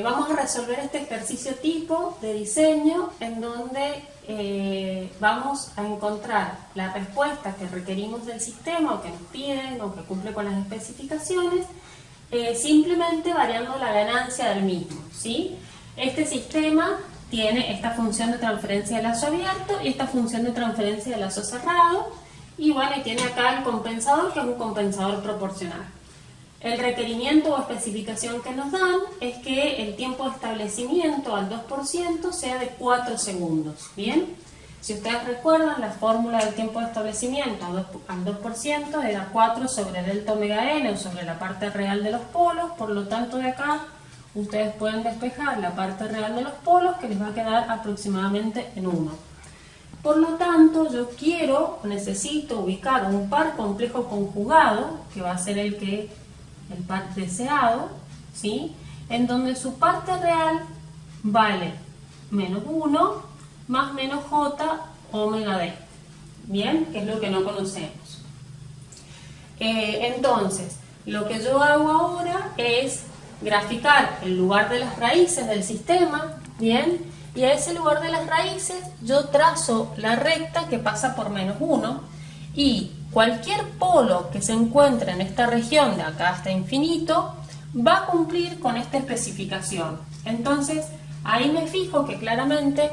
vamos a resolver este ejercicio tipo de diseño en donde vamos a encontrar la respuesta que requerimos del sistema o que nos piden o que cumple con las especificaciones, simplemente variando la ganancia del mismo, ¿sí? Este sistema tiene esta función de transferencia de lazo abierto y esta función de transferencia de lazo cerrado, y bueno, y tiene acá el compensador, que es un compensador proporcional. El requerimiento o especificación que nos dan es que el tiempo de establecimiento al 2% sea de 4 segundos, ¿bien? Si ustedes recuerdan, la fórmula del tiempo de establecimiento al 2% era 4 sobre delta omega n o sobre la parte real de los polos, por lo tanto de acá ustedes pueden despejar la parte real de los polos, que les va a quedar aproximadamente en 1. Por lo tanto, yo necesito ubicar un par complejo conjugado, que va a ser el par deseado, ¿sí? En donde su parte real vale menos 1 más menos j omega d, ¿bien? Que es lo que no conocemos. Entonces, lo que yo hago ahora es graficar el lugar de las raíces del sistema, ¿bien? Y a ese lugar de las raíces yo trazo la recta que pasa por menos 1, y cualquier polo que se encuentre en esta región de acá hasta infinito va a cumplir con esta especificación. Entonces, ahí me fijo que claramente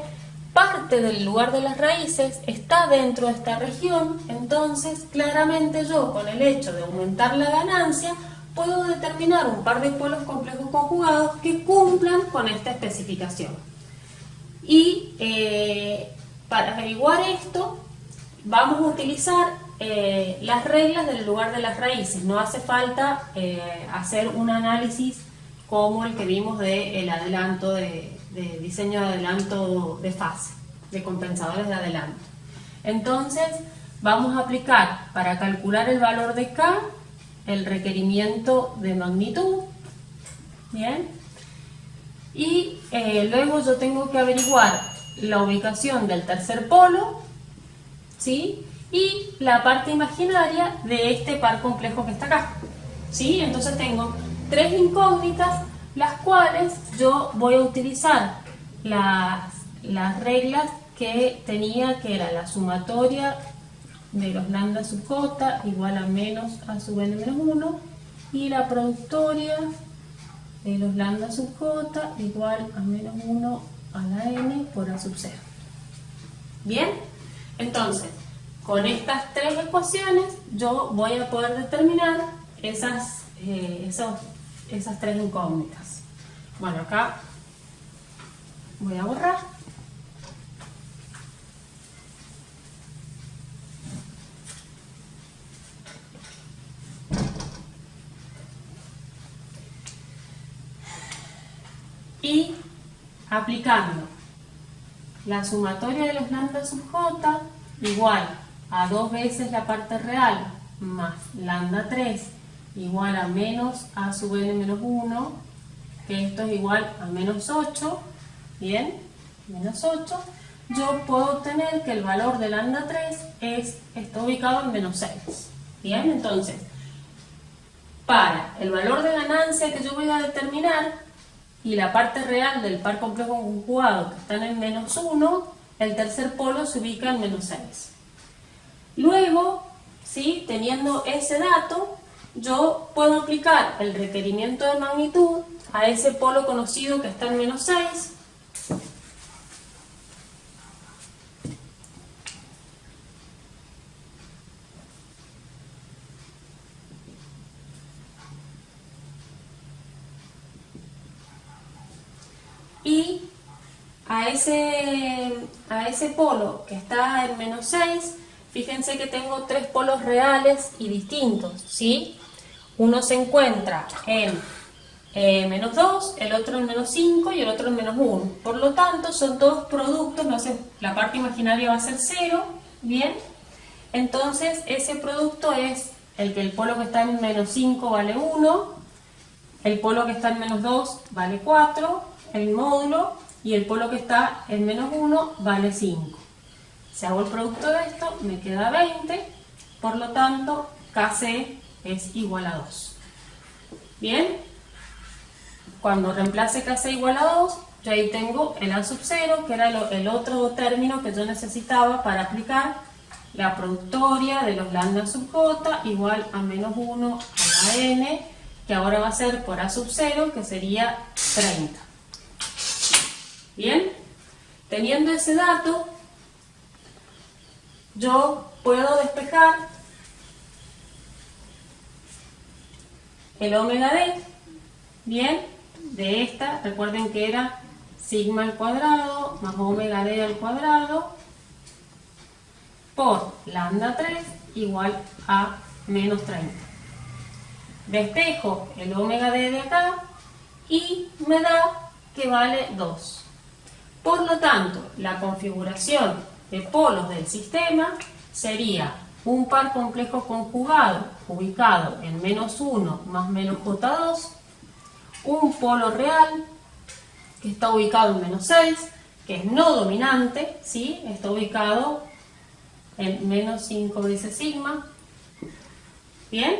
parte del lugar de las raíces está dentro de esta región, entonces claramente yo, con el hecho de aumentar la ganancia, puedo determinar un par de polos complejos conjugados que cumplan con esta especificación. Y para averiguar esto, vamos a utilizar las reglas del lugar de las raíces. No hace falta hacer un análisis como el que vimos del adelanto de diseño de adelanto de fase, de compensadores de adelanto. Entonces, vamos a aplicar para calcular el valor de K el requerimiento de magnitud, ¿bien? Y luego yo tengo que averiguar la ubicación del tercer polo, ¿sí? Y la parte imaginaria de este par complejo que está acá, ¿sí? Entonces tengo tres incógnitas, las cuales yo voy a utilizar las reglas que tenía, que era la sumatoria de los lambda sub j igual a menos a sub n menos 1, y la productoria de los lambda sub j igual a menos 1 a la n por a sub 0. Bien, entonces con estas tres ecuaciones yo voy a poder determinar esas tres incógnitas. Bueno, acá voy a borrar. Y aplicando la sumatoria de los lambda sub j igual a 2 veces la parte real más lambda 3 igual a menos a sub n menos 1, que esto es igual a menos 8, bien, menos 8, yo puedo obtener que el valor de lambda 3 está ubicado en menos 6. Bien, entonces, para el valor de ganancia que yo voy a determinar y la parte real del par complejo conjugado que están en menos 1, el tercer polo se ubica en menos 6. Luego, ¿sí? Teniendo ese dato, yo puedo aplicar el requerimiento de magnitud a ese polo conocido que está en menos 6, y a ese polo que está en menos 6, fíjense que tengo tres polos reales y distintos, ¿sí? Uno se encuentra en menos 2, el otro en menos 5 y el otro en menos 1. Por lo tanto, son todos productos, no sé, la parte imaginaria va a ser 0, ¿bien? Entonces, ese producto es el polo que está en menos 5 vale 1, el polo que está en menos 2 vale 4, el módulo, y el polo que está en menos 1 vale 5. Si hago el producto de esto, me queda 20, por lo tanto, Kc es igual a 2. ¿Bien? cuando reemplace KC igual a 2, yo ahí tengo el A sub 0, que era el otro término que yo necesitaba para aplicar la productoria de los lambda sub j igual a menos 1 a la n, que ahora va a ser por A sub 0, que sería 30. Bien, teniendo ese dato, yo puedo despejar el omega d, bien, de esta, recuerden que era sigma al cuadrado más omega d al cuadrado por lambda 3 igual a menos 30. Despejo el omega d de acá y me da que vale 2. Por lo tanto, la configuración de polos del sistema sería un par complejo conjugado ubicado en menos 1 más menos J2, un polo real que está ubicado en menos 6, que es no dominante, ¿sí? Está ubicado en menos 5 veces sigma. Bien,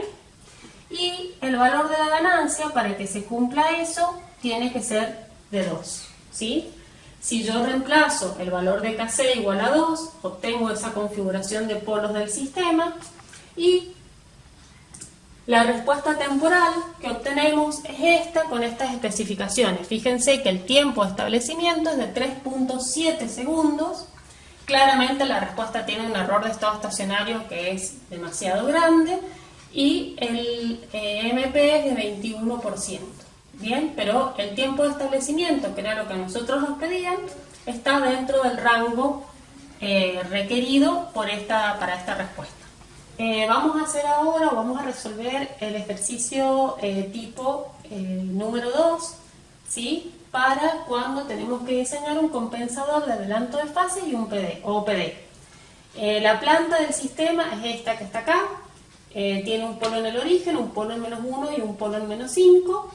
y el valor de la ganancia, para que se cumpla eso, tiene que ser de 2, ¿sí? Si yo reemplazo el valor de KC igual a 2, obtengo esa configuración de polos del sistema y la respuesta temporal que obtenemos es esta con estas especificaciones. Fíjense que el tiempo de establecimiento es de 3.7 segundos. Claramente la respuesta tiene un error de estado estacionario que es demasiado grande y el MP es de 21%. Bien, pero el tiempo de establecimiento, que era lo que nosotros nos pedían, está dentro del rango requerido para esta respuesta. Vamos a hacer ahora, vamos a resolver el ejercicio tipo número 2, ¿sí? Para cuando tenemos que diseñar un compensador de adelanto de fase y un OPD. La planta del sistema es esta que está acá, tiene un polo en el origen, un polo en menos 1 y un polo en menos 5.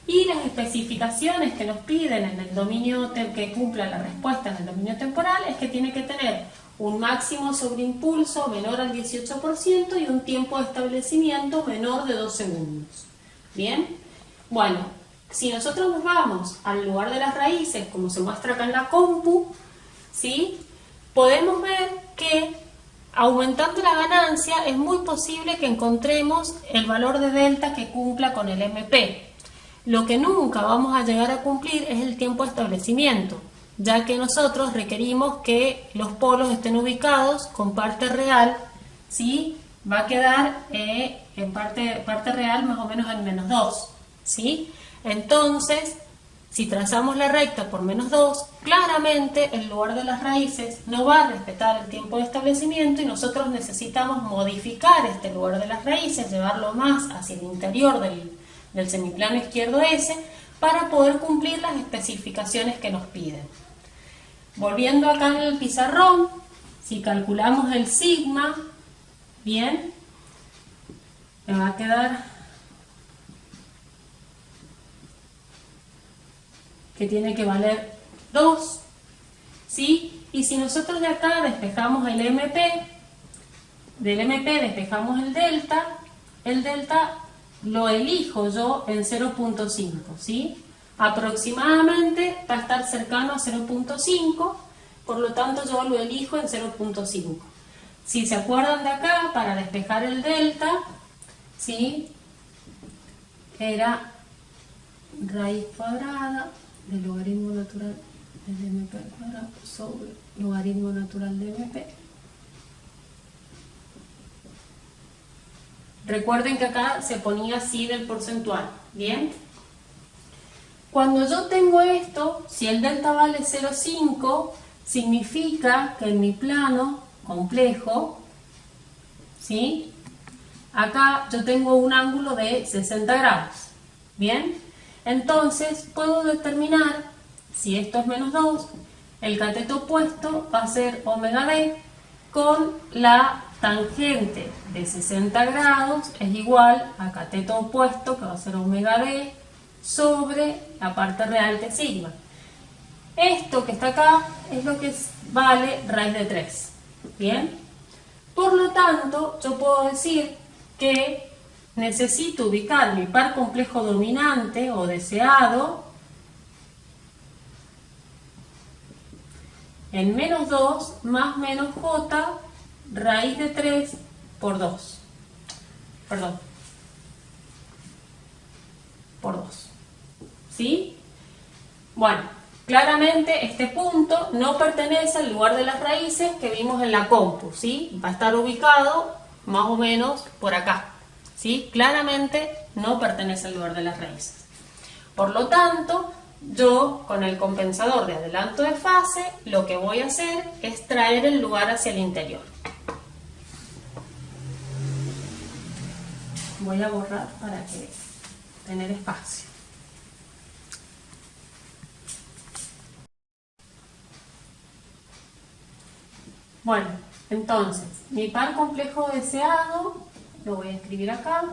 Y las especificaciones que nos piden en el dominio que cumpla la respuesta en el dominio temporal es que tiene que tener un máximo sobreimpulso menor al 18% y un tiempo de establecimiento menor de 2 segundos. Bien, bueno, si nosotros nos vamos al lugar de las raíces, como se muestra acá en la compu, ¿sí? Podemos ver que aumentando la ganancia es muy posible que encontremos el valor de delta que cumpla con el MP. Lo que nunca vamos a llegar a cumplir es el tiempo de establecimiento, ya que nosotros requerimos que los polos estén ubicados con parte real, ¿sí? Va a quedar en parte real más o menos en menos 2, ¿sí? Entonces, si trazamos la recta por menos 2, claramente el lugar de las raíces no va a respetar el tiempo de establecimiento y nosotros necesitamos modificar este lugar de las raíces, llevarlo más hacia el interior del semiplano izquierdo S para poder cumplir las especificaciones que nos piden. Volviendo acá en el pizarrón, si calculamos el sigma, bien, me va a quedar que tiene que valer 2, ¿sí? Y si nosotros de acá despejamos el MP, del MP despejamos el delta lo elijo yo en 0.5, ¿sí? Aproximadamente va a estar cercano a 0.5, por lo tanto yo lo elijo en 0.5. Si se acuerdan de acá, para despejar el delta, ¿sí? Era raíz cuadrada del logaritmo natural de MP al cuadrado sobre logaritmo natural de MP. Recuerden que acá se ponía así del porcentual, ¿bien? Cuando yo tengo esto, si el delta vale 0,5, significa que en mi plano complejo, ¿sí? Acá yo tengo un ángulo de 60 grados, ¿bien? Entonces puedo determinar, si esto es menos 2, el cateto opuesto va a ser omega d con la tangente de 60 grados es igual a cateto opuesto, que va a ser omega d, sobre la parte real de sigma. Esto que está acá es lo que vale raíz de 3. ¿Bien? Por lo tanto, yo puedo decir que necesito ubicar mi par complejo dominante o deseado en menos 2 más menos j raíz de 3 por 2. Perdón. Por 2. ¿Sí? Bueno, claramente este punto no pertenece al lugar de las raíces que vimos en la compu, ¿sí? Va a estar ubicado más o menos por acá, ¿sí? Claramente no pertenece al lugar de las raíces. Por lo tanto, yo con el compensador de adelanto de fase, lo que voy a hacer es traer el lugar hacia el interior. Voy a borrar para que tener espacio. Bueno, entonces, mi par complejo deseado, lo voy a escribir acá.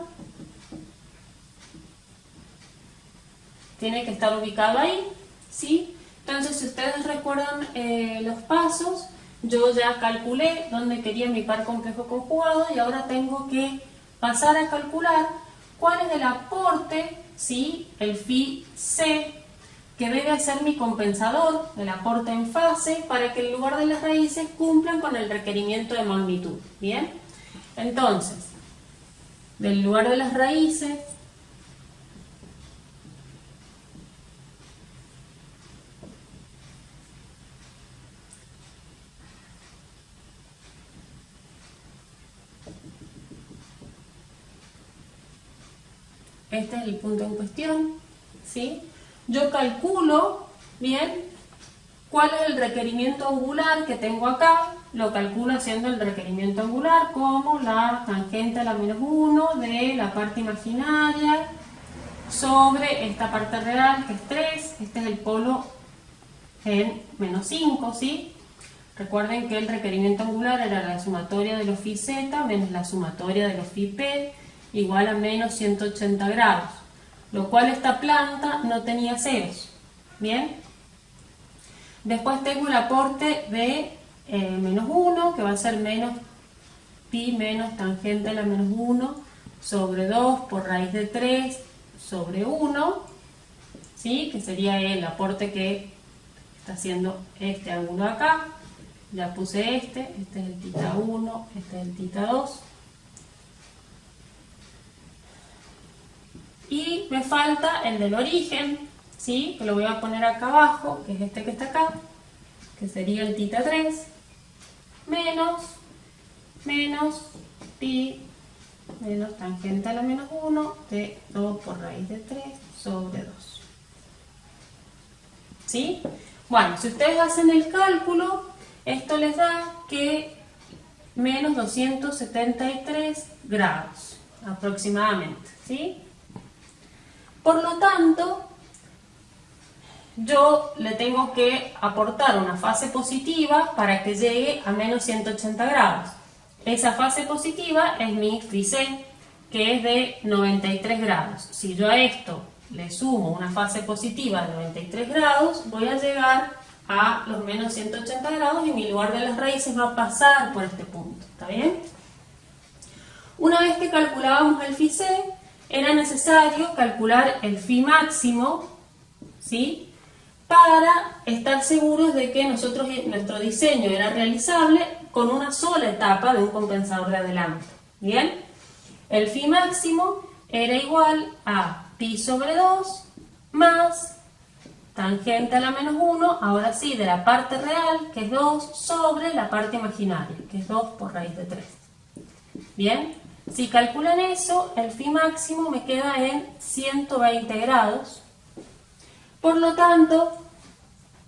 Tiene que estar ubicado ahí, ¿sí? Entonces, si ustedes recuerdan los pasos, yo ya calculé dónde quería mi par complejo conjugado y ahora tengo que pasar a calcular cuál es el aporte, ¿sí? El phi c, que debe ser mi compensador, el aporte en fase, para que el lugar de las raíces cumplan con el requerimiento de magnitud. ¿Bien? Entonces, del lugar de las raíces, este es el punto en cuestión, ¿sí? Yo calculo, bien, cuál es el requerimiento angular que tengo acá, lo calculo haciendo el requerimiento angular como la tangente a la menos 1 de la parte imaginaria sobre esta parte real que es 3, este es el polo en menos 5, ¿sí? Recuerden que el requerimiento angular era la sumatoria de los phi z menos la sumatoria de los phi p igual a menos 180 grados, lo cual esta planta no tenía ceros. ¿Bien? Después tengo el aporte de menos 1, que va a ser menos pi menos tangente a la menos 1 sobre 2 por raíz de 3 sobre 1, ¿sí? Que sería el aporte que está haciendo este ángulo acá. Ya puse este es el tita 1, este es el tita 2. Y me falta el del origen, ¿sí? Que lo voy a poner acá abajo, que es este que está acá, que sería el tita 3, menos pi menos tangente a la menos 1 de 2 por raíz de 3 sobre 2. ¿Sí? Bueno, si ustedes hacen el cálculo, esto les da que menos 273 grados aproximadamente, ¿sí? Por lo tanto, yo le tengo que aportar una fase positiva para que llegue a menos 180 grados. Esa fase positiva es mi phi c, que es de 93 grados. Si yo a esto le sumo una fase positiva de 93 grados, voy a llegar a los menos 180 grados y mi lugar de las raíces va a pasar por este punto. ¿Está bien? Una vez que calculábamos el phi c, era necesario calcular el phi máximo, ¿sí? Para estar seguros de que nuestro diseño era realizable con una sola etapa de un compensador de adelanto. ¿Bien? El phi máximo era igual a pi sobre 2 más tangente a la menos 1, ahora sí, de la parte real, que es 2, sobre la parte imaginaria, que es 2 por raíz de 3. ¿Bien? Si calculan eso, el phi máximo me queda en 120 grados. Por lo tanto,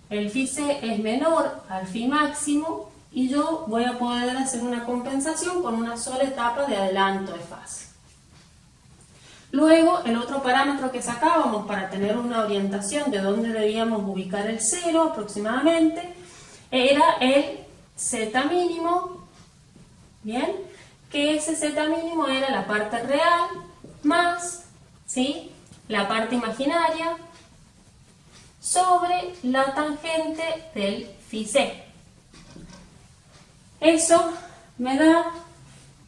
el phi c es menor al phi máximo y yo voy a poder hacer una compensación con una sola etapa de adelanto de fase. Luego, el otro parámetro que sacábamos para tener una orientación de dónde debíamos ubicar el 0 aproximadamente, era el z mínimo, ¿bien? Que ese z mínimo era la parte real más, ¿sí?, la parte imaginaria sobre la tangente del phi c. Eso me da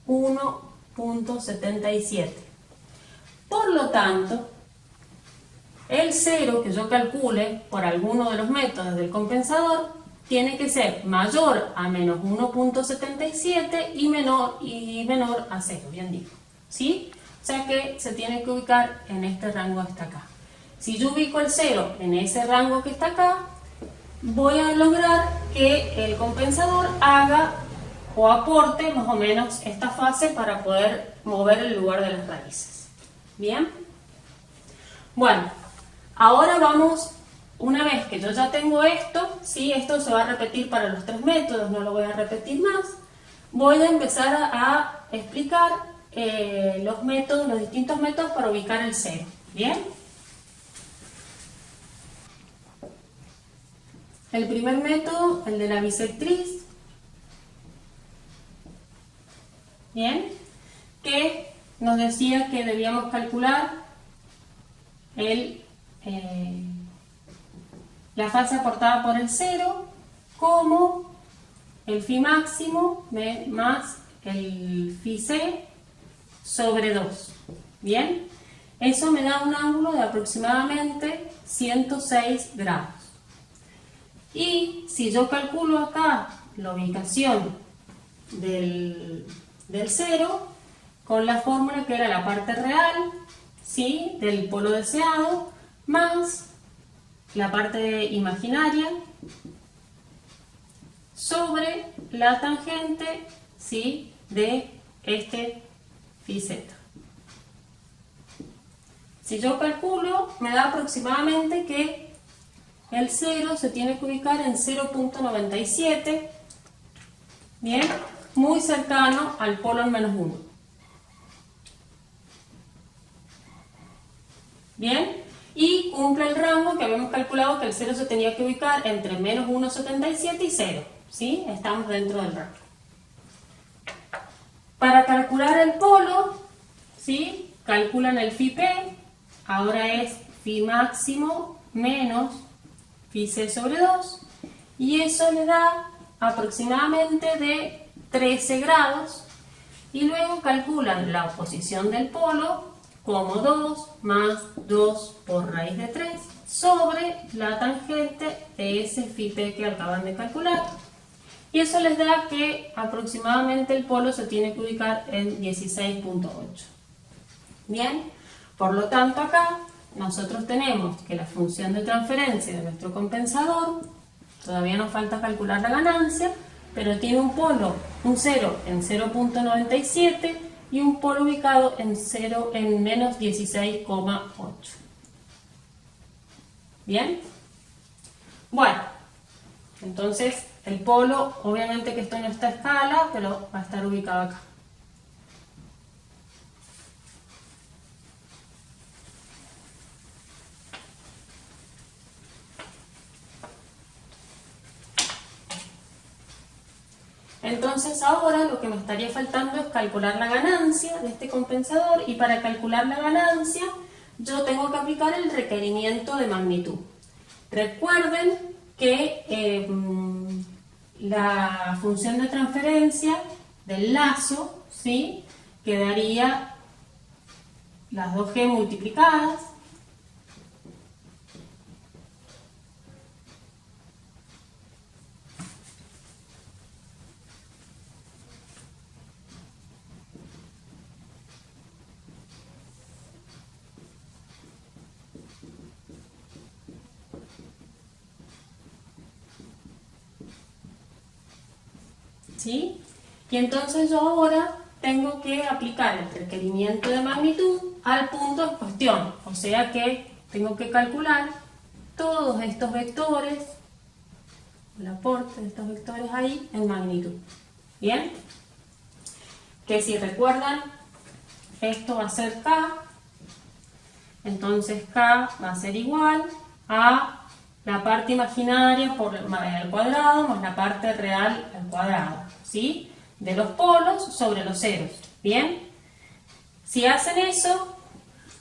1.77. Por lo tanto, el 0 que yo calcule por alguno de los métodos del compensador tiene que ser mayor a menos 1.77 y menor a 0, bien digo, ¿sí? O sea que se tiene que ubicar en este rango que está acá. Si yo ubico el 0 en ese rango que está acá, voy a lograr que el compensador haga o aporte más o menos esta fase para poder mover el lugar de las raíces. ¿Bien? Bueno, ahora vamos, una vez que yo ya tengo esto, ¿sí? Esto se va a repetir para los tres métodos, no lo voy a repetir más. Voy a empezar a explicar los métodos, los distintos métodos para ubicar el 0. ¿Bien? El primer método, el de la bisectriz, ¿bien? Que nos decía que debíamos calcular la fase aportada por el 0 como el phi máximo más el phi c sobre 2. ¿Bien? Eso me da un ángulo de aproximadamente 106 grados. Y si yo calculo acá la ubicación del 0 con la fórmula que era la parte real, ¿sí?, del polo deseado más la parte imaginaria sobre la tangente, ¿sí?, de este phi z. Si yo calculo, me da aproximadamente que el 0 se tiene que ubicar en 0.97, ¿bien? Muy cercano al polo en menos 1. ¿Bien? Y cumple el rango que habíamos calculado que el 0 se tenía que ubicar entre menos 1,77 y 0. ¿Sí? Estamos dentro del rango. Para calcular el polo, ¿sí?, calculan el phi p, ahora es phi máximo menos phi c sobre 2, y eso le da aproximadamente de 13 grados, y luego calculan la oposición del polo como 2 más 2 por raíz de 3 sobre la tangente de ese phi p que acaban de calcular, y eso les da que aproximadamente el polo se tiene que ubicar en 16.8. Bien, por lo tanto acá nosotros tenemos que la función de transferencia de nuestro compensador, todavía nos falta calcular la ganancia, pero tiene un polo, un 0 en 0.97 y un polo ubicado en menos 16,8. ¿Bien? Bueno, entonces el polo, obviamente que esto no está a escala, pero va a estar ubicado acá. Entonces ahora lo que me estaría faltando es calcular la ganancia de este compensador, y para calcular la ganancia yo tengo que aplicar el requerimiento de magnitud. Recuerden que la función de transferencia del lazo, ¿sí?, quedaría las 2g multiplicadas ¿sí? Y entonces yo ahora tengo que aplicar el requerimiento de magnitud al punto en cuestión, o sea que tengo que calcular todos estos vectores, el aporte de estos vectores ahí en magnitud. ¿Bien? Que si recuerdan, esto va a ser K, entonces K va a ser igual a la parte imaginaria al cuadrado más la parte real al cuadrado, ¿sí?, de los polos sobre los ceros. ¿Bien? Si hacen eso,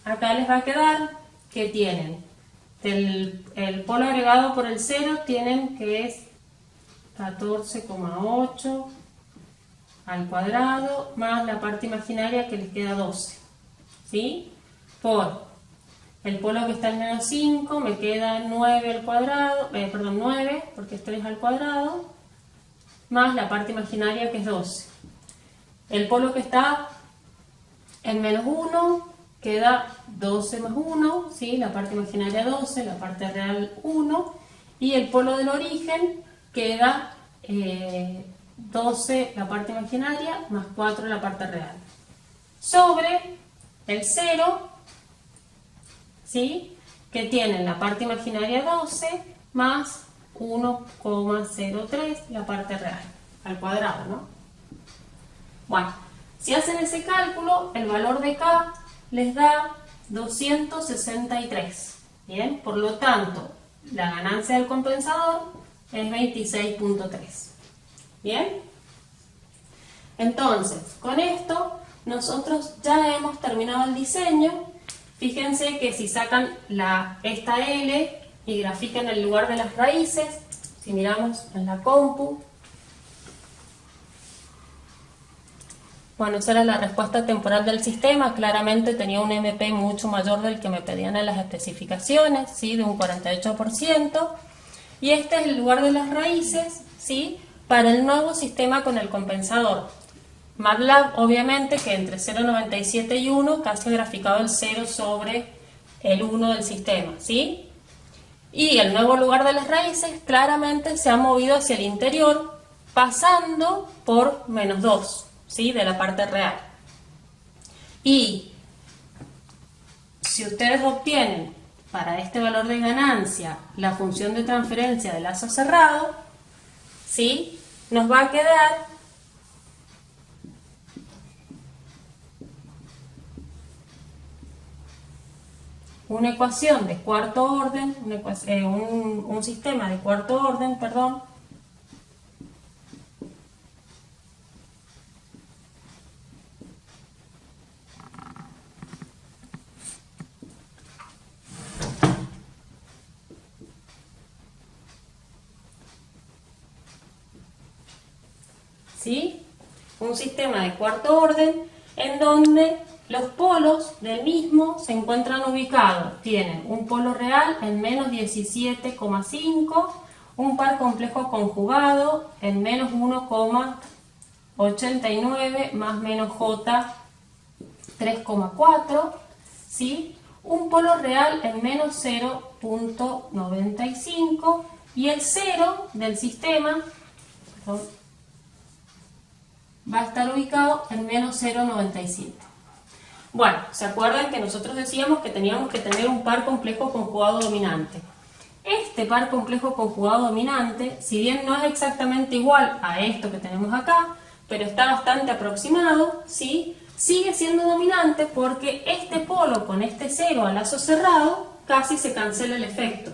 acá les va a quedar que tienen el polo agregado por el 0, tienen que es 14,8 al cuadrado más la parte imaginaria que les queda 12, ¿sí? por el polo que está en menos 5, me queda 9 al cuadrado, 9, porque es 3 al cuadrado, más la parte imaginaria que es 12. El polo que está en menos 1 queda 12 más 1, ¿sí? La parte imaginaria 12, la parte real 1, y el polo del origen queda 12 la parte imaginaria más 4 la parte real. Sobre el 0, ¿sí? Que tiene la parte imaginaria 12 más 1,03 la parte real, al cuadrado, ¿no? Bueno, si hacen ese cálculo, el valor de K les da 263. Bien, por lo tanto, la ganancia del compensador es 26.3. Bien, entonces, con esto nosotros ya hemos terminado el diseño. Fíjense que si sacan esta L y grafican el lugar de las raíces, si miramos en la compu, bueno, esa era la respuesta temporal del sistema. Claramente tenía un MP mucho mayor del que me pedían en las especificaciones, ¿sí? De un 48%. Y este es el lugar de las raíces, ¿sí? Para el nuevo sistema con el compensador. MATLAB, obviamente, que entre 0,97 y 1 casi ha graficado el 0 sobre el 1 del sistema, ¿sí? Y el nuevo lugar de las raíces claramente se ha movido hacia el interior, pasando por menos 2, ¿sí? De la parte real. Y si ustedes obtienen para este valor de ganancia la función de transferencia de lazo cerrado, ¿sí? Nos va a quedar una ecuación de cuarto orden, un sistema de cuarto orden, perdón, ¿sí? Un sistema de cuarto orden en donde los polos del mismo se encuentran ubicados. Tienen un polo real en menos 17,5, un par complejo conjugado en menos 1,89 más menos J 3,4, ¿sí? Un polo real en menos 0,95 y el 0 del sistema, perdón, va a estar ubicado en menos 0,97. Bueno, ¿se acuerdan que nosotros decíamos que teníamos que tener un par complejo conjugado dominante? Este par complejo conjugado dominante, si bien no es exactamente igual a esto que tenemos acá, pero está bastante aproximado, ¿sí? Sigue siendo dominante porque este polo con este 0 a lazo cerrado casi se cancela el efecto.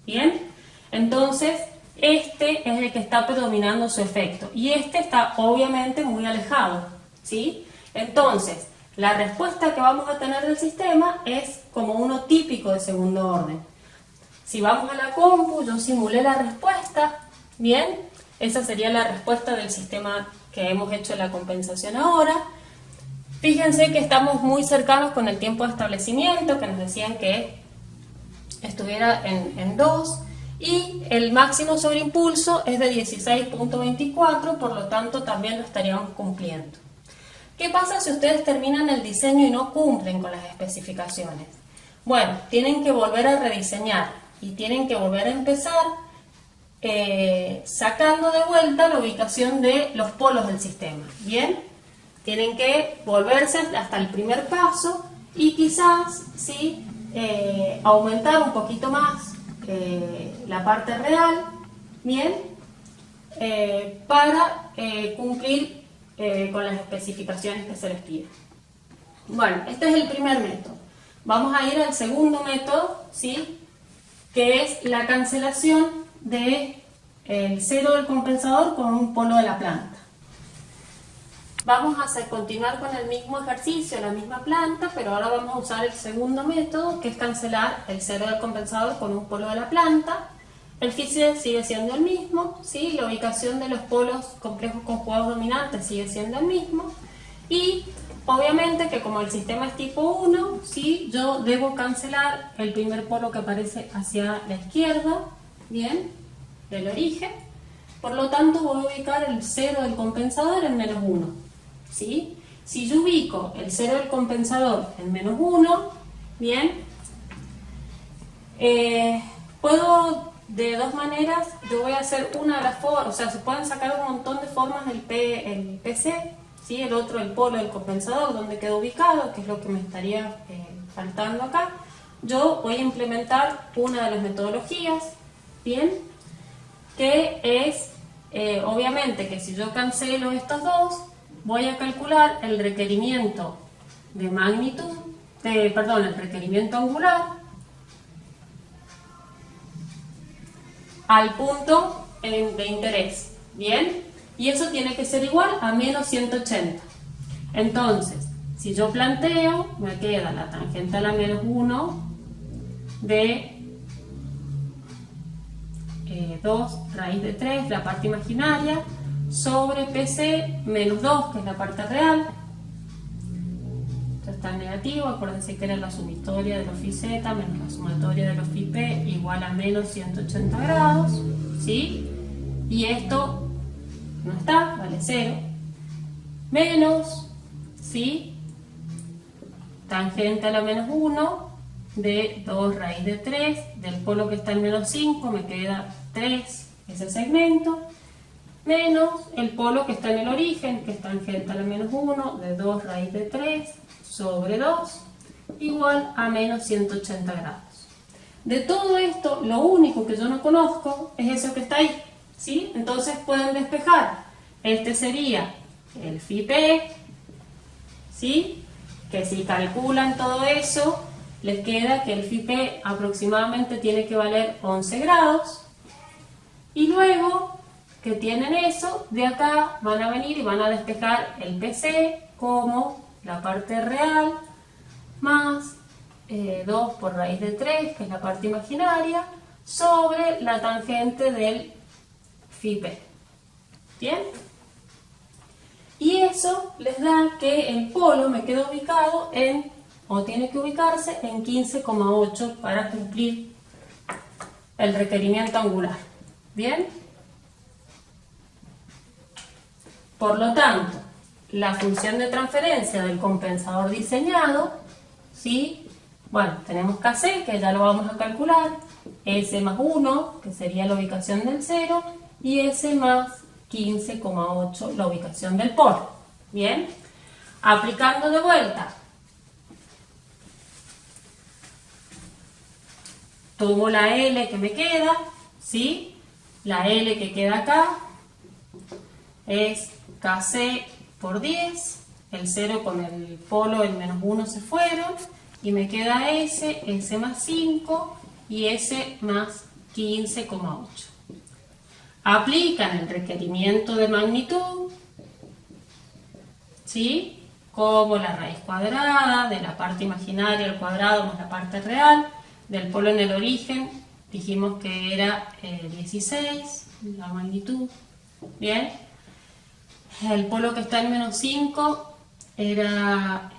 ¿Bien? Entonces, este es el que está predominando su efecto y este está obviamente muy alejado, ¿sí? Entonces, la respuesta que vamos a tener del sistema es como uno típico de segundo orden. Si vamos a la compu, yo simulé la respuesta, ¿bien? Esa sería la respuesta del sistema que hemos hecho la compensación ahora. Fíjense que estamos muy cercanos con el tiempo de establecimiento, que nos decían que estuviera en 2, y el máximo sobreimpulso es de 16.24, por lo tanto también lo estaríamos cumpliendo. ¿Qué pasa si ustedes terminan el diseño y no cumplen con las especificaciones? Bueno, tienen que volver a rediseñar y tienen que volver a empezar sacando de vuelta la ubicación de los polos del sistema. ¿Bien? Tienen que volverse hasta el primer paso y quizás ¿sí? Aumentar un poquito más la parte real, ¿bien? Para cumplir con las especificaciones que se les pide. Bueno, este es el primer método. Vamos a ir al segundo método, ¿sí? Que es la cancelación del 0 del compensador con un polo de la planta. Vamos a continuar con el mismo ejercicio, la misma planta, pero ahora vamos a usar el segundo método, que es cancelar el 0 del compensador con un polo de la planta. El physics sigue siendo el mismo, ¿sí? La ubicación de los polos complejos conjugados dominantes sigue siendo el mismo. Y Obviamente que como el sistema es tipo 1, ¿sí? Yo debo cancelar el primer polo que aparece hacia la izquierda, ¿bien? Del origen. Por lo tanto voy a ubicar el 0 del compensador en menos 1, ¿sí? Si yo ubico el 0 del compensador en menos 1, ¿bien? Puedo de dos maneras, yo voy a hacer una de las formas, o sea, se pueden sacar un montón de formas del el PC, ¿sí? El otro, el polo del compensador, donde queda ubicado, que es lo que me estaría faltando acá. Yo voy a implementar una de las metodologías, ¿bien? Que es, obviamente, que si yo cancelo estos dos, voy a calcular el requerimiento de magnitud, el requerimiento angular al punto de interés, ¿bien? Y eso tiene que ser igual a menos 180. Entonces, si yo planteo, me queda la tangente a la menos 1 de 2 raíz de 3, la parte imaginaria, sobre PC menos 2, que es la parte real. Esto está en negativo, acuérdense que era la sumatoria de los phi z menos la sumatoria de los phi p igual a menos 180 grados, ¿sí? Y esto no está, vale 0. Menos, ¿sí? Tangente a la menos 1 de 2 raíz de 3, del polo que está en menos 5 me queda 3, ese segmento, menos el polo que está en el origen, que es tangente a la menos 1 de 2 raíz de 3 sobre 2, igual a menos 180 grados. De todo esto, lo único que yo no conozco es eso que está ahí, ¿sí? Entonces pueden despejar. Este sería el phi p, ¿sí? Que si calculan todo eso, les queda que el phi p aproximadamente tiene que valer 11 grados. Y luego que tienen eso, de acá van a venir y van a despejar el PC como la parte real más 2 por raíz de 3, que es la parte imaginaria, sobre la tangente del phi p. ¿Bien? Y eso les da que el polo me queda ubicado en, o tiene que ubicarse en 15,8 para cumplir el requerimiento angular. ¿Bien? Por lo tanto, la función de transferencia del compensador diseñado, ¿sí? Bueno, tenemos KC, que ya lo vamos a calcular, S más 1, que sería la ubicación del 0, y S más 15,8, la ubicación del polo. Bien, aplicando de vuelta, tomo la L que me queda, ¿sí? La L que queda acá es KC por 10, el 0 con el polo, el menos 1 se fueron, y me queda S, S más 5 y S más 15,8. Aplican el requerimiento de magnitud, ¿sí? Como la raíz cuadrada de la parte imaginaria al cuadrado más la parte real, del polo en el origen, dijimos que era 16, la magnitud, ¿bien? El polo que está en menos 5 era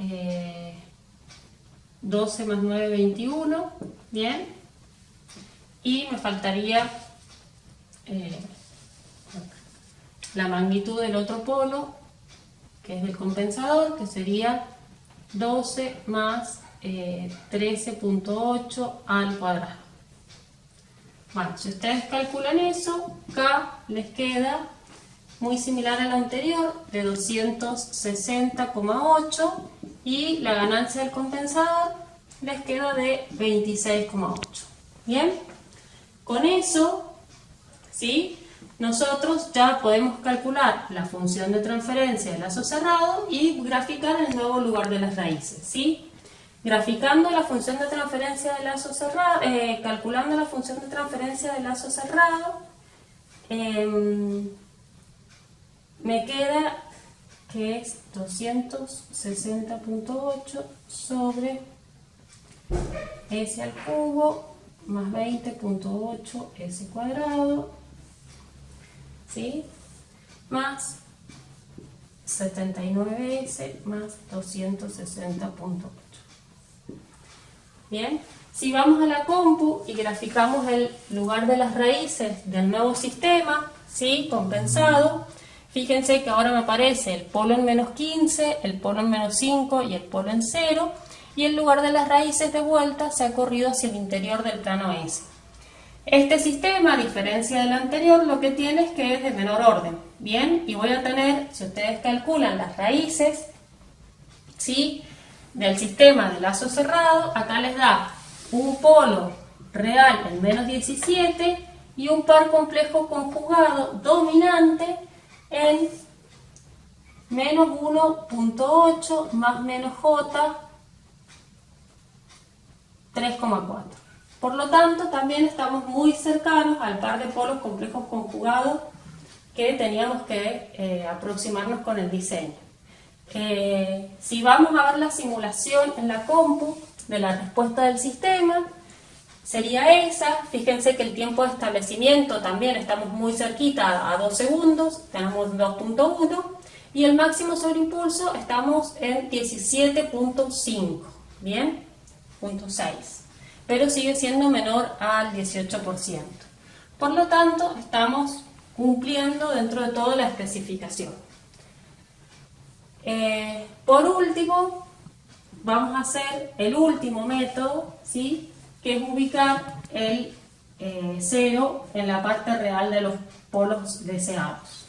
12 más 9, 21, ¿bien? Y me faltaría la magnitud del otro polo, que es del compensador, que sería 12 más 13,8 al cuadrado. Bueno, si ustedes calculan eso, K les queda muy similar al anterior, de 260,8, y la ganancia del compensador les queda de 26,8. Bien, con eso, ¿sí? Nosotros ya podemos calcular la función de transferencia de lazo cerrado y graficar el nuevo lugar de las raíces, ¿sí? Graficando la función de transferencia de lazo cerrado, calculando la función de transferencia de lazo cerrado, me queda que es 260,8 sobre S al cubo más 20,8 S cuadrado, ¿sí? Más 79S más 260.8. Bien, si vamos a la compu y graficamos el lugar de las raíces del nuevo sistema, ¿sí? Compensado, fíjense que ahora me aparece el polo en menos 15, el polo en menos 5 y el polo en 0, y el lugar de las raíces de vuelta se ha corrido hacia el interior del plano S. Este sistema, a diferencia del anterior, lo que tiene es que es de menor orden, ¿bien? Y voy a tener, si ustedes calculan las raíces, ¿sí?, del sistema de lazo cerrado, acá les da un polo real en menos 17 y un par complejo conjugado dominante en menos 1.8 más menos J 3,4. Por lo tanto, también estamos muy cercanos al par de polos complejos conjugados que teníamos que aproximarnos con el diseño. Si vamos a ver la simulación en la compu de la respuesta del sistema, sería esa. Fíjense que el tiempo de establecimiento también estamos muy cerquita a 2 segundos, tenemos 2.1, y el máximo sobreimpulso estamos en 17.5, ¿bien? 0.6, pero sigue siendo menor al 18%. Por lo tanto, estamos cumpliendo dentro de toda la especificación. Por último, vamos a hacer el último método, ¿sí?, que es ubicar el 0 en la parte real de los polos deseados.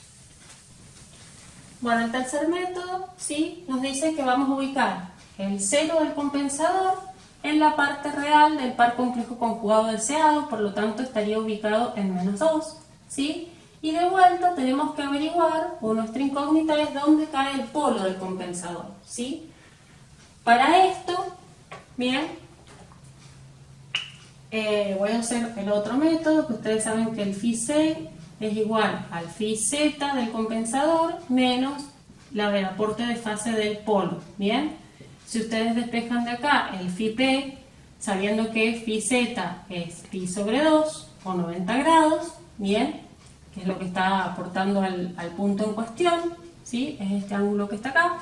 Bueno, el tercer método, ¿sí?, nos dice que vamos a ubicar el 0 del compensador en la parte real del par complejo conjugado deseado, por lo tanto estaría ubicado en menos 2, ¿sí? Y de vuelta tenemos que averiguar, o nuestra incógnita es dónde cae el polo del compensador, ¿sí? Para esto, bien, voy a hacer el otro método, que ustedes saben que el phi C es igual al phi Z del compensador menos el aporte de fase del polo, ¿bien? Si ustedes despejan de acá el phi P, sabiendo que phi Z es pi sobre 2 o 90 grados, ¿bien?, que es lo que está aportando al punto en cuestión, ¿sí?, es este ángulo que está acá.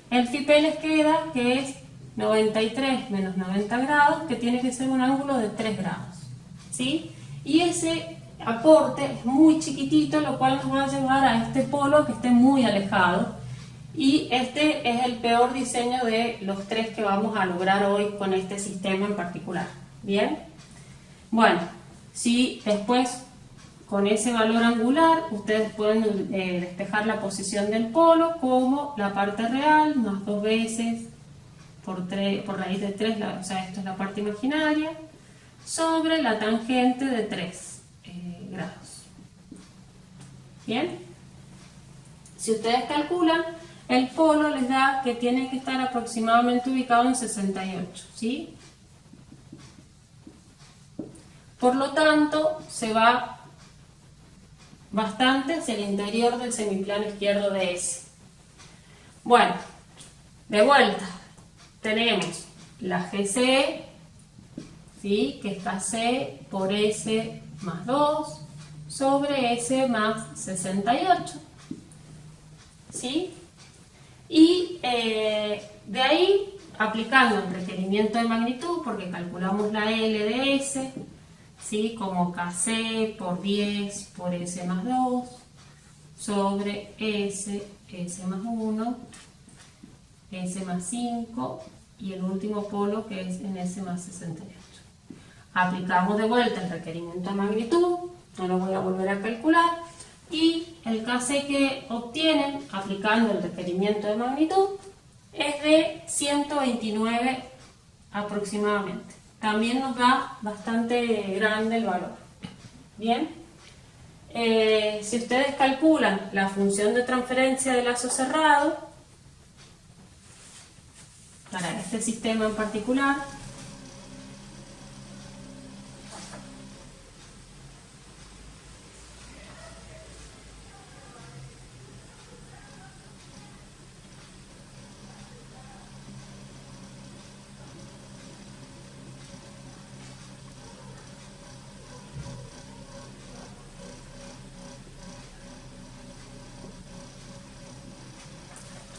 El phi P les queda que es 93 menos 90 grados, que tiene que ser un ángulo de 3 grados, ¿sí? Y ese aporte es muy chiquitito, lo cual nos va a llevar a este polo que esté muy alejado, y este es el peor diseño de los tres que vamos a lograr hoy con este sistema en particular. ¿Bien? Bueno, si después con ese valor angular ustedes pueden despejar la posición del polo como la parte real más 2 veces por raíz de 3, o sea, esto es la parte imaginaria, sobre la tangente de 3 grados. ¿Bien? Si ustedes calculan, el polo les da que tiene que estar aproximadamente ubicado en 68, ¿sí? Por lo tanto, se va bastante hacia el interior del semiplano izquierdo de S. Bueno, de vuelta, tenemos la GC, ¿sí?, que está C por S más 2 sobre S más 68, ¿sí? Y de ahí, aplicando el requerimiento de magnitud, porque calculamos la L de S, ¿sí?, como KC por 10 por S más 2 sobre S, S más 1, S más 5 y el último polo que es en S más 68. Aplicamos de vuelta el requerimiento de magnitud, no lo voy a volver a calcular, y el KC que obtienen aplicando el requerimiento de magnitud es de 129 aproximadamente. También nos da bastante grande el valor. Bien, si ustedes calculan la función de transferencia de lazo cerrado para este sistema en particular,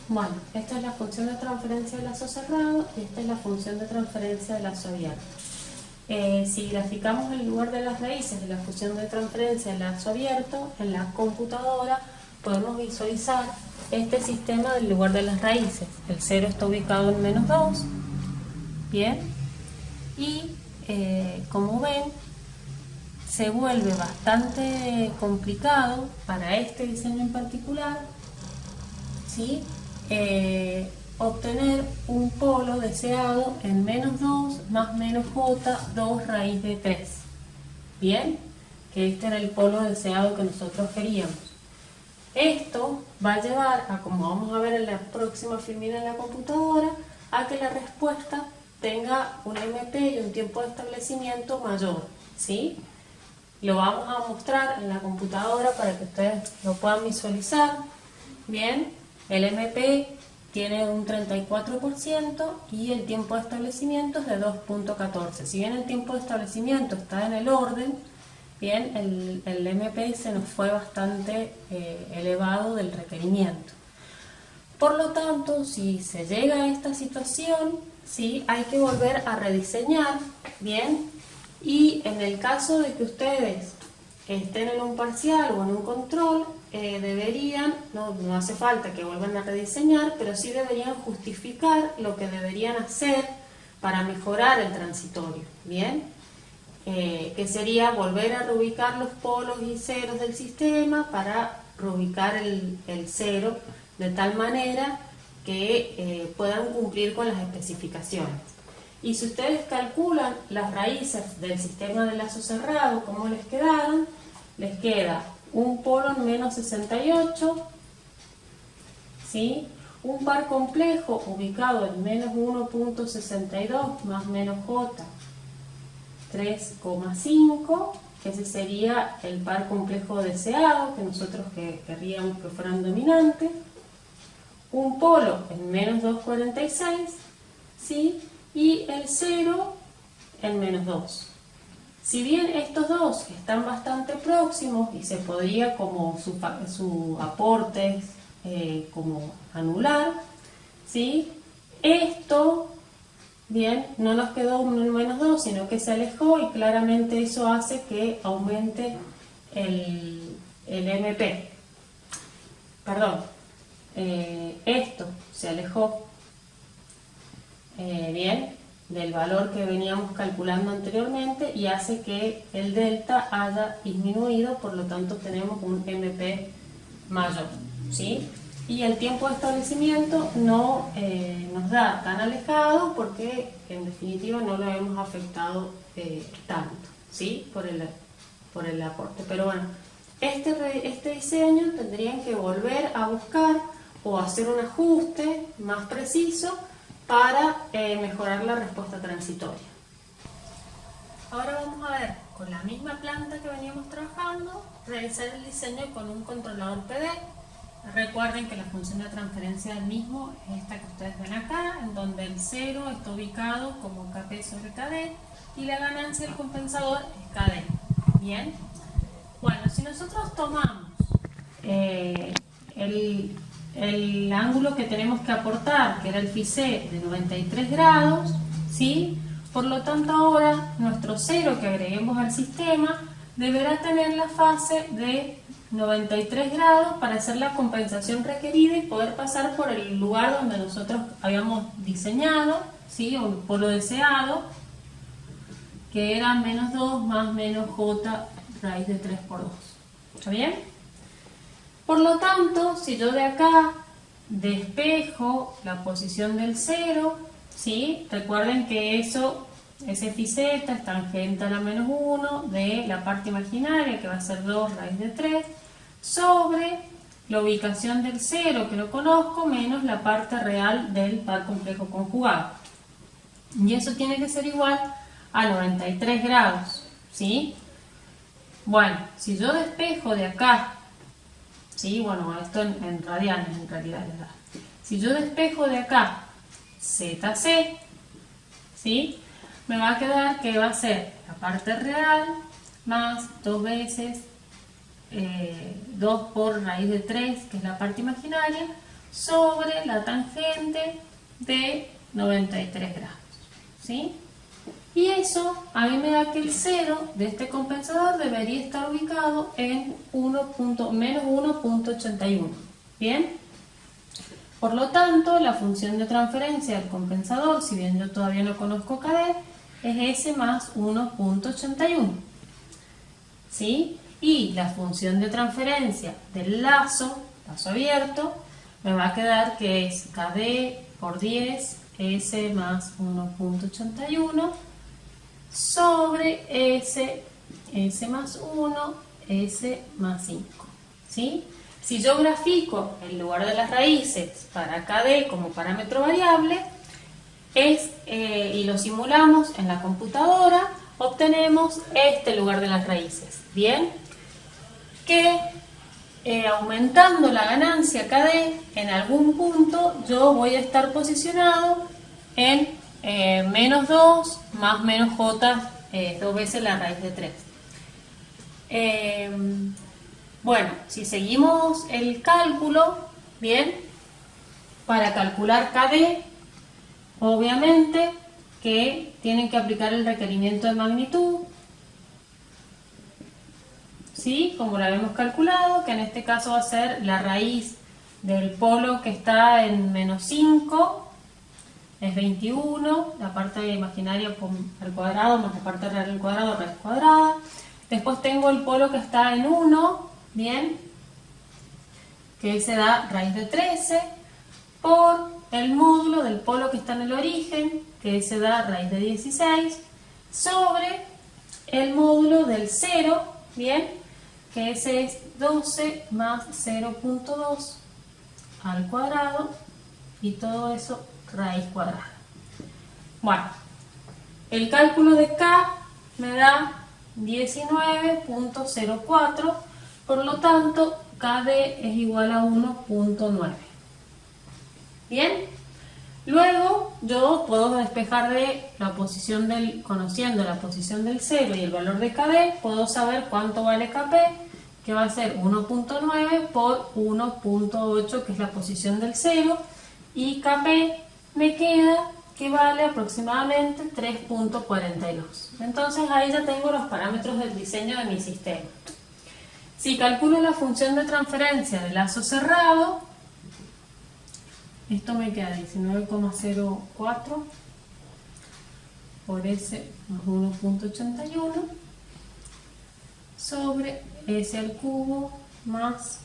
Bueno, esta es la función de transferencia de lazo cerrado y esta es la función de transferencia de lazo abierto. Si graficamos el lugar de las raíces de la función de transferencia de lazo abierto, en la computadora podemos visualizar este sistema del lugar de las raíces. El 0 está ubicado en -2, bien, y como ven, se vuelve bastante complicado para este diseño en particular, ¿sí? Obtener un polo deseado en -2 más menos j, 2 raíz de 3. Bien, que este era el polo deseado que nosotros queríamos. Esto va a llevar a, como vamos a ver en la próxima filmina en la computadora, a que la respuesta tenga un MP y un tiempo de establecimiento mayor, ¿sí? Lo vamos a mostrar en la computadora para que ustedes lo puedan visualizar. Bien, el MP tiene un 34% y el tiempo de establecimiento es de 2.14. Si bien el tiempo de establecimiento está en el orden, bien, el MP se nos fue bastante elevado del requerimiento. Por lo tanto, si se llega a esta situación, ¿sí?, hay que volver a rediseñar, bien, y en el caso de que ustedes estén en un parcial o en un control, deberían, no hace falta que vuelvan a rediseñar, pero sí deberían justificar lo que deberían hacer para mejorar el transitorio, ¿bien? Que sería volver a reubicar los polos y ceros del sistema para reubicar el cero de tal manera que puedan cumplir con las especificaciones. Y si ustedes calculan las raíces del sistema de lazo cerrado, ¿cómo les quedaron? Les queda un polo en -68, ¿sí? Un par complejo ubicado en -1.62 más menos j, 3,5, que ese sería el par complejo deseado, que nosotros querríamos que fueran dominantes. Un polo en -2,46, ¿sí? Y el 0 en -2. Si bien estos dos están bastante próximos y se podría como su aporte como anular, ¿sí? Esto, bien, no nos quedó un -2, sino que se alejó y claramente eso hace que aumente el MP. Perdón, esto se alejó, bien, del valor que veníamos calculando anteriormente y hace que el delta haya disminuido, por lo tanto tenemos un MP mayor, ¿sí? Y el tiempo de establecimiento no nos da tan alejado porque en definitiva no lo hemos afectado tanto, ¿sí? Por el aporte. Pero bueno, este diseño tendrían que volver a buscar o hacer un ajuste más preciso para mejorar la respuesta transitoria. Ahora vamos a ver, con la misma planta que veníamos trabajando, realizar el diseño con un controlador PD. Recuerden que la función de transferencia del mismo es esta que ustedes ven acá, en donde el 0 está ubicado como KP sobre KD y la ganancia del compensador es KD. Bien, bueno, si nosotros tomamos el ángulo que tenemos que aportar, que era el φC de 93 grados, ¿sí? Por lo tanto ahora nuestro 0 que agreguemos al sistema deberá tener la fase de 93 grados para hacer la compensación requerida y poder pasar por el lugar donde nosotros habíamos diseñado, ¿sí? O por lo deseado, que era -2 más menos j raíz de 3 por 2. ¿Está bien? Por lo tanto, si yo de acá despejo la posición del 0, ¿sí? Recuerden que ese phi z es tangente a la -1 de la parte imaginaria, que va a ser 2 raíz de 3, sobre la ubicación del 0, que lo conozco, menos la parte real del par complejo conjugado. Y eso tiene que ser igual a 93 grados, ¿sí? Bueno, si yo despejo de acá, ¿sí? Bueno, esto en radianes en realidad les da. Si yo despejo de acá ZC, ¿sí? Me va a quedar que va a ser la parte real más 2 veces 2 por raíz de 3, que es la parte imaginaria, sobre la tangente de 93 grados, ¿sí? Y eso a mí me da que el cero de este compensador debería estar ubicado en menos 1.81, ¿bien? Por lo tanto, la función de transferencia del compensador, si bien yo todavía no conozco KD, es S más 1.81, ¿sí? Y la función de transferencia del lazo abierto, me va a quedar que es KD por 10, S más 1.81, sobre S más 1, S más 5, ¿sí? Si yo grafico el lugar de las raíces para KD como parámetro variable y lo simulamos en la computadora, obtenemos este lugar de las raíces, ¿bien? Que aumentando la ganancia KD, en algún punto yo voy a estar posicionado en menos 2 más menos J, 2 veces la raíz de 3. Bueno, si seguimos el cálculo, bien, para calcular KD, obviamente que tienen que aplicar el requerimiento de magnitud, ¿sí? Como lo habíamos calculado, que en este caso va a ser la raíz del polo que está en menos 5, es 21, la parte imaginaria al cuadrado más la parte real al cuadrado, raíz cuadrada. Después tengo el polo que está en 1, bien, que se da raíz de 13, por el módulo del polo que está en el origen, que se da raíz de 16, sobre el módulo del 0, bien, que ese es 12 más 0.2 al cuadrado, y todo eso raíz cuadrada. Bueno, el cálculo de K me da 19.04, por lo tanto KD es igual a 1.9. Bien, luego yo puedo despejar de la posición conociendo la posición del 0 y el valor de KD, puedo saber cuánto vale KP, que va a ser 1.9 por 1.8, que es la posición del 0, y KP me queda que vale aproximadamente 3.42. Entonces ahí ya tengo los parámetros del diseño de mi sistema. Si calculo la función de transferencia de lazo cerrado, esto me queda 19,04 por S más 1.81 sobre S al cubo más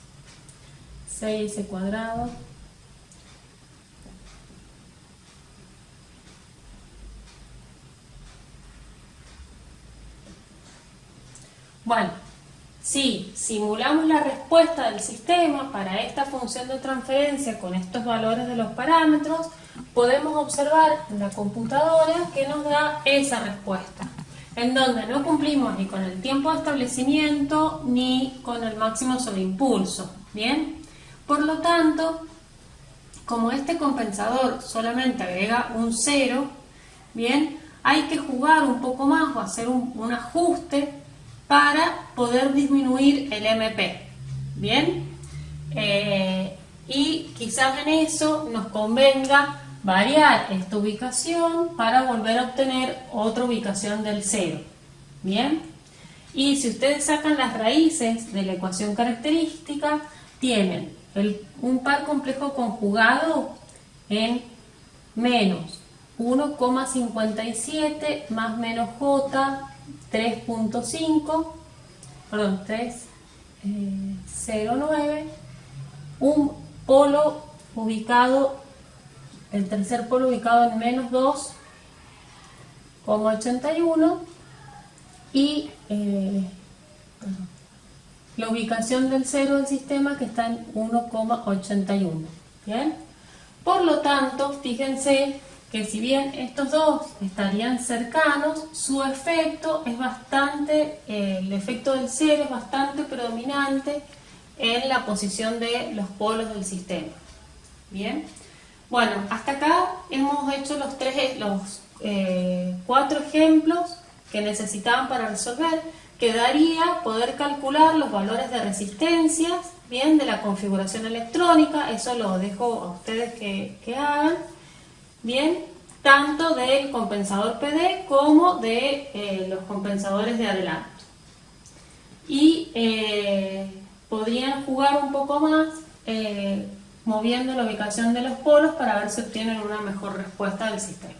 6S cuadrado Bueno, si simulamos la respuesta del sistema para esta función de transferencia con estos valores de los parámetros, podemos observar en la computadora que nos da esa respuesta, en donde no cumplimos ni con el tiempo de establecimiento ni con el máximo sobreimpulso, ¿bien? Por lo tanto, como este compensador solamente agrega un 0, ¿bien? Hay que jugar un poco más o hacer un ajuste para poder disminuir el MP, ¿bien? Y quizás en eso nos convenga variar esta ubicación para volver a obtener otra ubicación del 0, ¿bien? Y si ustedes sacan las raíces de la ecuación característica, tienen un par complejo conjugado en menos 1,57 más menos J 3.5, perdón, 3,09, un polo ubicado, el tercer polo ubicado en menos 2,81 y la ubicación del 0 del sistema que está en 1,81. ¿Bien? Por lo tanto, fíjense que si bien estos dos estarían cercanos, su efecto es bastante, el efecto del 0 es bastante predominante en la posición de los polos del sistema. Bien, bueno, hasta acá hemos hecho los 4 ejemplos que necesitaban para resolver. Quedaría poder calcular los valores de resistencias, bien, de la configuración electrónica, eso lo dejo a ustedes que hagan, bien, tanto del compensador PD como de los compensadores de adelanto. Y podrían jugar un poco más moviendo la ubicación de los polos para ver si obtienen una mejor respuesta del sistema.